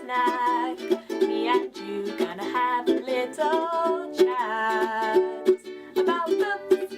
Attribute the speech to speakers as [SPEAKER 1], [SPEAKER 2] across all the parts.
[SPEAKER 1] snack. Me and you gonna have a little chat about books.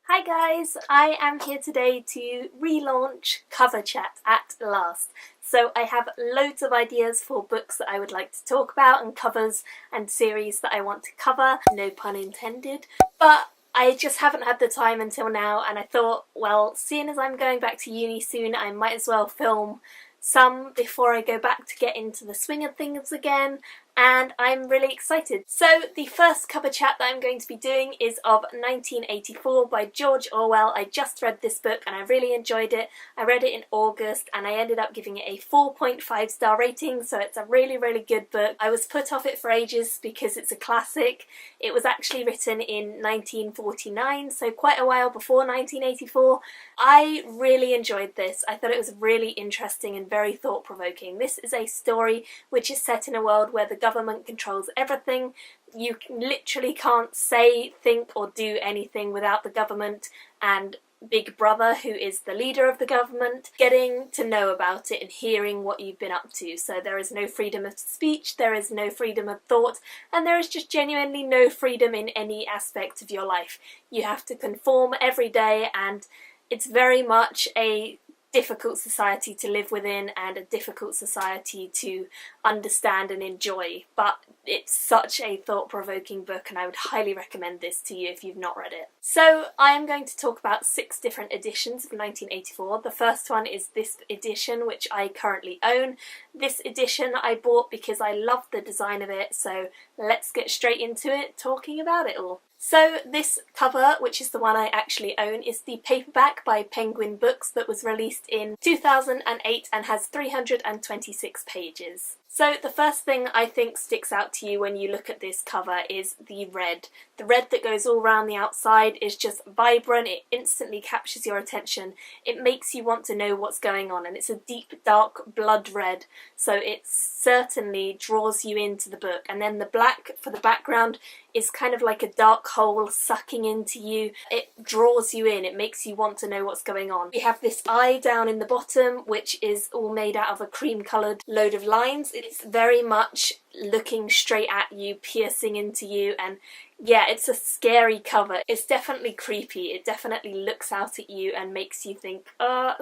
[SPEAKER 1] Hi guys, I am here today to relaunch Cover Chat at last. So I have loads of ideas for books that I would like to talk about and covers and series that I want to cover, no pun intended, but I just haven't had the time until now, and I thought, well, seeing as I'm going back to uni soon, I might as well film some before I go back to get into the swing of things again, and I'm really excited. So the first cover chat that I'm going to be doing is of 1984 by George Orwell. I just read this book and I really enjoyed it. I read it in August and I ended up giving it a 4.5 star rating, so it's a really, really good book. I was put off it for ages because it's a classic. It was actually written in 1949, so quite a while before 1984. I really enjoyed this. I thought it was really interesting and very thought-provoking. This is a story which is set in a world where the government controls everything. You literally can't say, think or do anything without the government and Big Brother, who is the leader of the government, getting to know about it and hearing what you've been up to. So there is no freedom of speech, there is no freedom of thought, and there is just genuinely no freedom in any aspect of your life. You have to conform every day, and it's very much a difficult society to live within and a difficult society to understand and enjoy, but it's such a thought-provoking book and I would highly recommend this to you if you've not read it. So I am going to talk about 6 different editions of 1984. The first one is this edition, which I currently own. This edition I bought because I love the design of it, so let's get straight into it, talking about it all. So this cover, which is the one I actually own, is the paperback by Penguin Books that was released in 2008 and has 326 pages. So the first thing I think sticks out to you when you look at this cover is the red. The red that goes all around the outside is just vibrant, it instantly captures your attention, it makes you want to know what's going on, and it's a deep dark blood red, so it certainly draws you into the book. And then the black for the background is kind of like a dark hole sucking into you. It draws you in, it makes you want to know what's going on. We have this eye down in the bottom, which is all made out of a cream coloured load of lines. It's very much looking straight at you, piercing into you, and yeah, it's a scary cover. It's definitely creepy. It definitely looks out at you and makes you think,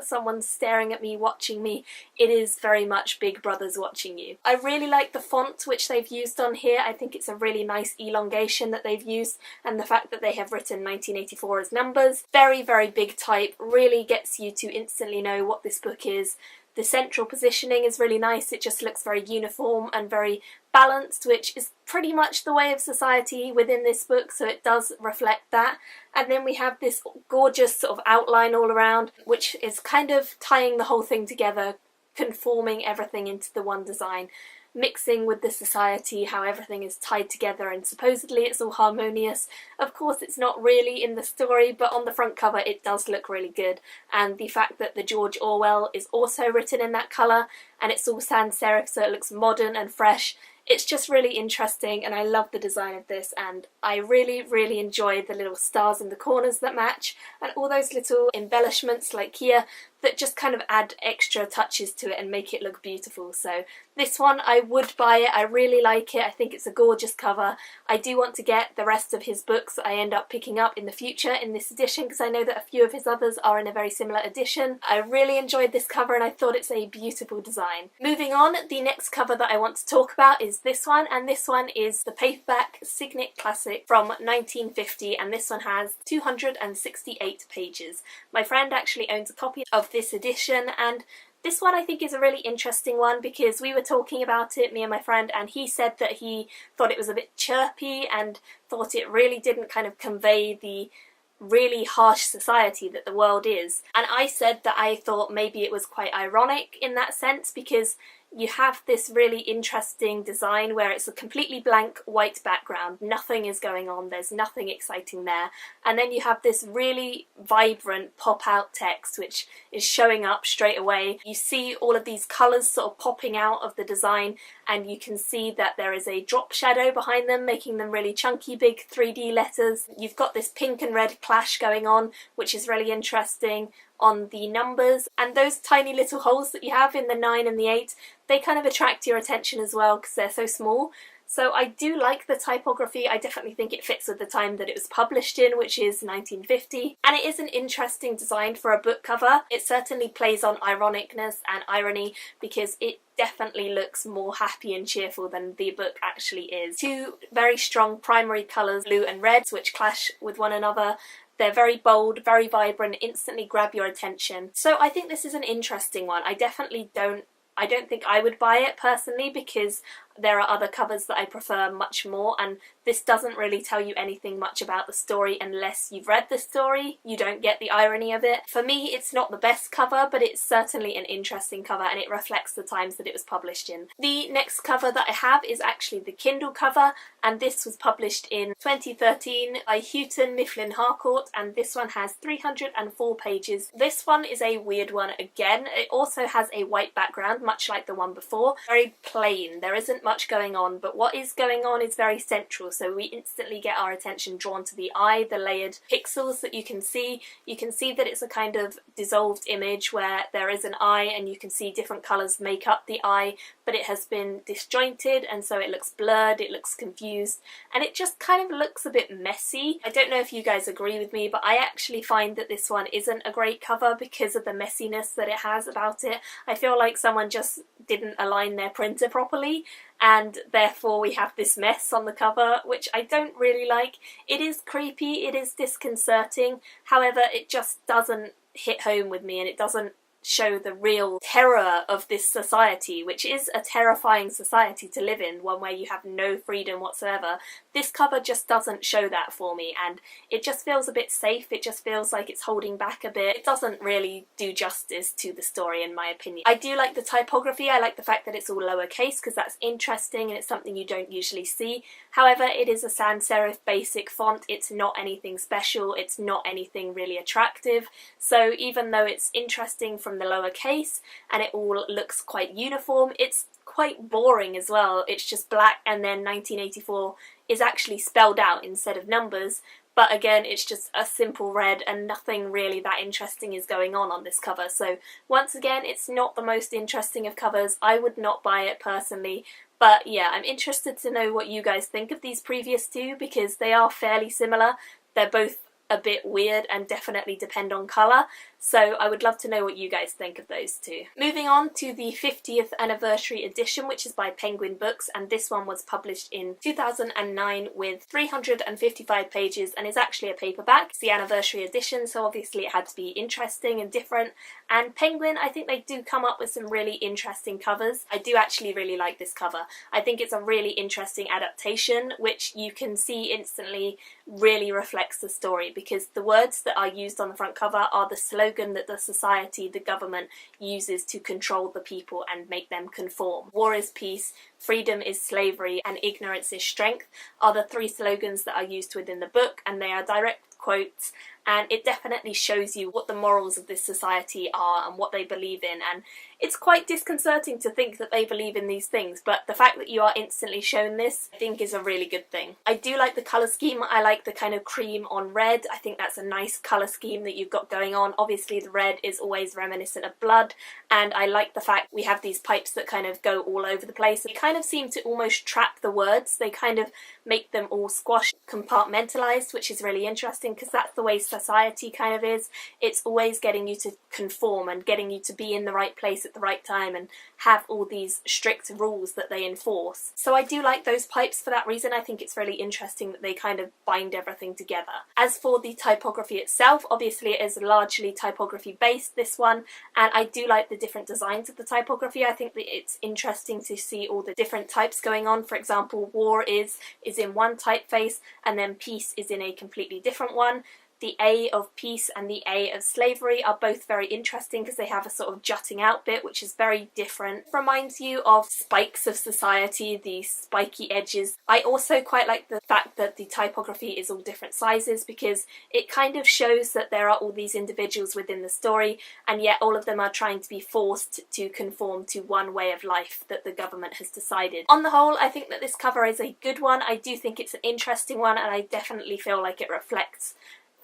[SPEAKER 1] someone's staring at me, watching me. It is very much Big Brother's watching you. I really like the font which they've used on here. I think it's a really nice elongation that they've used, and the fact that they have written 1984 as numbers. Very, very big type, really gets you to instantly know what this book is. The central positioning is really nice. It just looks very uniform and very balanced, which is pretty much the way of society within this book, so it does reflect that. And then we have this gorgeous sort of outline all around, which is kind of tying the whole thing together, conforming everything into the one design, mixing with the society, how everything is tied together and supposedly it's all harmonious. Of course it's not really in the story, but on the front cover it does look really good, and the fact that the George Orwell is also written in that colour and it's all sans serif, so it looks modern and fresh. It's just really interesting, and I love the design of this, and I really, really enjoy the little stars in the corners that match, and all those little embellishments like here that just kind of add extra touches to it and make it look beautiful. So this one, I would buy it. I really like it. I think it's a gorgeous cover. I do want to get the rest of his books that I end up picking up in the future in this edition, because I know that a few of his others are in a very similar edition. I really enjoyed this cover and I thought it's a beautiful design. Moving on, the next cover that I want to talk about is this one, and this one is the paperback Signet Classic from 1950, and this one has 268 pages. My friend actually owns a copy of this edition, and this one I think is a really interesting one because we were talking about it, me and my friend, and he said that he thought it was a bit chirpy and thought it really didn't kind of convey the really harsh society that the world is. And I said that I thought maybe it was quite ironic in that sense, because you have this really interesting design where it's a completely blank white background, nothing is going on, there's nothing exciting there, and then you have this really vibrant pop-out text which is showing up straight away. You see all of these colours sort of popping out of the design, and you can see that there is a drop shadow behind them, making them really chunky big 3D letters. You've got this pink and red clash going on, which is really interesting. on the numbers, and those tiny little holes that you have in the 9 and the 8, they kind of attract your attention as well because they're so small. So I do like the typography. I definitely think it fits with the time that it was published in, which is 1950, and it is an interesting design for a book cover. It certainly plays on ironicness and irony because it definitely looks more happy and cheerful than the book actually is. Two very strong primary colours, blue and red, which clash with one another. They're very bold, very vibrant, instantly grab your attention. So I think this is an interesting one. I don't think I would buy it personally because there are other covers that I prefer much more, and this doesn't really tell you anything much about the story unless you've read the story. You don't get the irony of it. For me, it's not the best cover, but it's certainly an interesting cover and it reflects the times that it was published in. The next cover that I have is actually the Kindle cover, and this was published in 2013 by Houghton Mifflin Harcourt, and this one has 304 pages. This one is a weird one again. It also has a white background, much like the one before. Very plain. There isn't much going on, but what is going on is very central, so we instantly get our attention drawn to the eye, the layered pixels that you can see. You can see that it's a kind of dissolved image where there is an eye and you can see different colours make up the eye, but it has been disjointed and so it looks blurred, it looks confused, and it just kind of looks a bit messy. I don't know if you guys agree with me, but I actually find that this one isn't a great cover because of the messiness that it has about it. I feel like someone just didn't align their printer properly, and therefore we have this mess on the cover, which I don't really like. It is creepy, it is disconcerting, however it just doesn't hit home with me and it doesn't show the real terror of this society, which is a terrifying society to live in, one where you have no freedom whatsoever. This cover just doesn't show that for me, and it just feels a bit safe. It just feels like it's holding back a bit. It doesn't really do justice to the story in my opinion. I do like the typography. I like the fact that it's all lowercase because that's interesting and it's something you don't usually see. However, it is a sans serif basic font. It's not anything special. It's not anything really attractive. So even though it's interesting from the lowercase and it all looks quite uniform, it's quite boring as well. It's just black and then 1984 is actually spelled out instead of numbers, but again it's just a simple red and nothing really that interesting is going on this cover. So once again, it's not the most interesting of covers. I would not buy it personally, but yeah, I'm interested to know what you guys think of these previous two because they are fairly similar. They're both a bit weird and definitely depend on colour, so I would love to know what you guys think of those two. Moving on to the 50th anniversary edition, which is by Penguin Books, and this one was published in 2009 with 355 pages and is actually a paperback. It's the anniversary edition, so obviously it had to be interesting and different, and Penguin, I think they do come up with some really interesting covers. I do actually really like this cover. I think it's a really interesting adaptation, which you can see instantly really reflects the story because the words that are used on the front cover are the slogan that the society, the government, uses to control the people and make them conform. War is peace, freedom is slavery, and ignorance is strength are the three slogans that are used within the book, and they are direct quotes, and it definitely shows you what the morals of this society are and what they believe in, and it's quite disconcerting to think that they believe in these things, but the fact that you are instantly shown this, I think is a really good thing. I do like the colour scheme. I like the kind of cream on red. I think that's a nice colour scheme that you've got going on. Obviously the red is always reminiscent of blood, and I like the fact we have these pipes that kind of go all over the place. They kind of seem to almost trap the words. They kind of make them all squashed, compartmentalised, which is really interesting because that's the way society kind of is. It's always getting you to conform and getting you to be in the right place at the right time and have all these strict rules that they enforce. So I do like those pipes for that reason. I think it's really interesting that they kind of bind everything together. As for the typography itself, obviously it is largely typography based, this one, and I do like the different designs of the typography. I think that it's interesting to see all the different types going on. For example, war is in one typeface and then peace is in a completely different one. The A of peace and the A of slavery are both very interesting because they have a sort of jutting out bit which is very different. It reminds you of spikes of society, the spiky edges. I also quite like the fact that the typography is all different sizes because it kind of shows that there are all these individuals within the story and yet all of them are trying to be forced to conform to one way of life that the government has decided. On the whole, I think that this cover is a good one. I do think it's an interesting one and I definitely feel like it reflects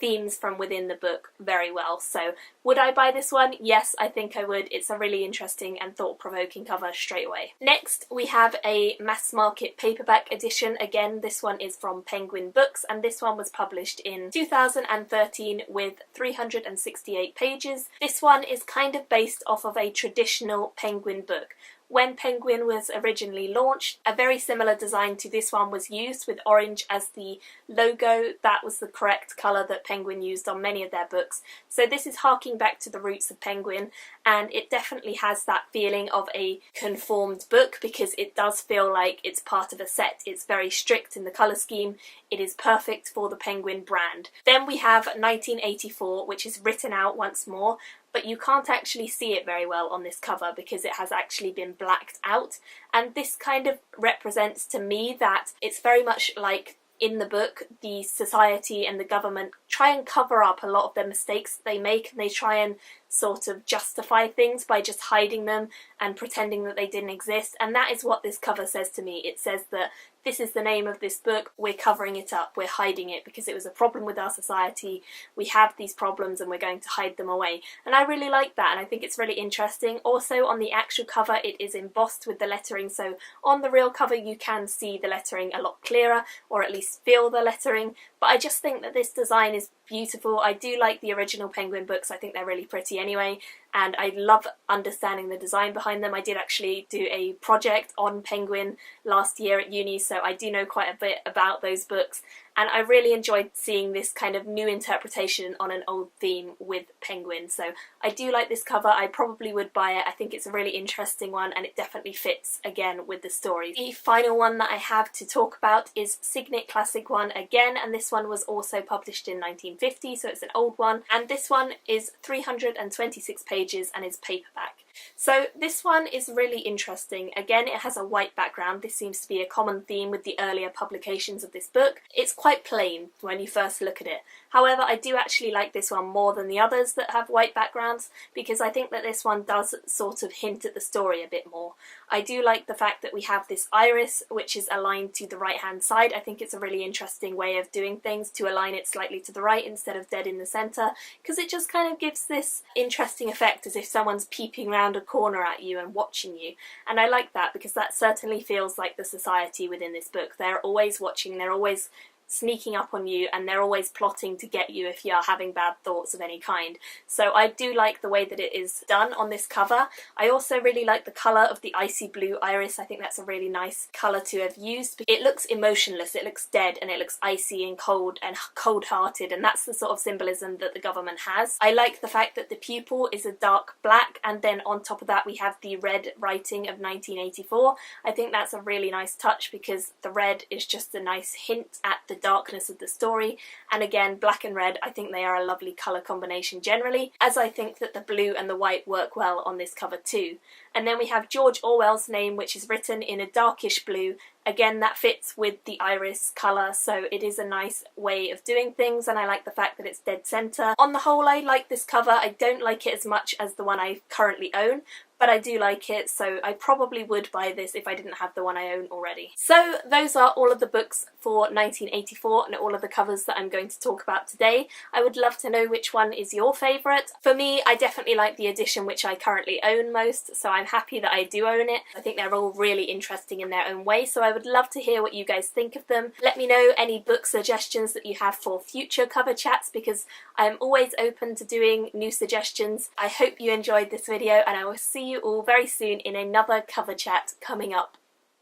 [SPEAKER 1] themes from within the book very well. So would I buy this one? Yes, I think I would. It's a really interesting and thought-provoking cover straight away. Next we have a mass market paperback edition. Again, this one is from Penguin Books, and this one was published in 2013 with 368 pages. This one is kind of based off of a traditional Penguin book. When Penguin was originally launched, a very similar design to this one was used, with orange as the logo. That was the correct colour that Penguin used on many of their books. So this is harking back to the roots of Penguin, and it definitely has that feeling of a conformed book because it does feel like it's part of a set. It's very strict in the colour scheme. It is perfect for the Penguin brand. Then we have 1984, which is written out once more, but you can't actually see it very well on this cover because it has actually been blacked out. And this kind of represents to me that it's very much like in the book, the society and the government try and cover up a lot of the mistakes that they make, and they try and sort of justify things by just hiding them and pretending that they didn't exist. And that is what this cover says to me. It says that this is the name of this book, we're covering it up, we're hiding it because it was a problem with our society, we have these problems and we're going to hide them away. And I really like that, and I think it's really interesting. Also on the actual cover it is embossed with the lettering, so on the real cover you can see the lettering a lot clearer, or at least feel the lettering, but I just think that this design is beautiful. I do like the original Penguin books, I think they're really pretty anyway, and I love understanding the design behind them. I did actually do a project on Penguin last year at uni, so I do know quite a bit about those books, and I really enjoyed seeing this kind of new interpretation on an old theme with Penguin. So I do like this cover, I probably would buy it. I think it's a really interesting one and it definitely fits again with the story. The final one that I have to talk about is Signet Classic One again, and this one was also published in 1950, so it's an old one, and this one is 326 pages and is paperback. So this one is really interesting. Again, it has a white background. This seems to be a common theme with the earlier publications of this book. It's quite plain when you first look at it. However, I do actually like this one more than the others that have white backgrounds because I think that this one does sort of hint at the story a bit more. I do like the fact that we have this iris which is aligned to the right hand side. I think it's a really interesting way of doing things, to align it slightly to the right instead of dead in the centre, because it just kind of gives this interesting effect as if someone's peeping around a corner at you and watching you. And I like that because that certainly feels like the society within this book. They're always watching, they're always sneaking up on you, and they're always plotting to get you if you are having bad thoughts of any kind. So I do like the way that it is done on this cover. I also really like the colour of the icy blue iris. I think that's a really nice colour to have used. It looks emotionless, it looks dead, and it looks icy and cold-hearted, and that's the sort of symbolism that the government has. I like the fact that the pupil is a dark black, and then on top of that we have the red writing of 1984. I think that's a really nice touch because the red is just a nice hint at the darkness of the story, and again, black and red, I think they are a lovely colour combination generally, as I think that the blue and the white work well on this cover too. And then we have George Orwell's name, which is written in a darkish blue. Again, that fits with the iris colour, so it is a nice way of doing things, and I like the fact that it's dead centre. On the whole, I like this cover. I don't like it as much as the one I currently own, but I do like it, so I probably would buy this if I didn't have the one I own already. So those are all of the books for 1984 and all of the covers that I'm going to talk about today. I would love to know which one is your favourite. For me, I definitely like the edition which I currently own most, so I'm happy that I do own it. I think they're all really interesting in their own way, so I would love to hear what you guys think of them. Let me know any book suggestions that you have for future cover chats, because I'm always open to doing new suggestions. I hope you enjoyed this video, and I will see you all very soon in another cover chat coming up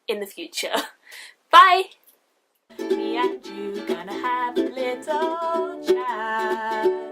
[SPEAKER 1] in the future. Bye! Me and you gonna have a little chat.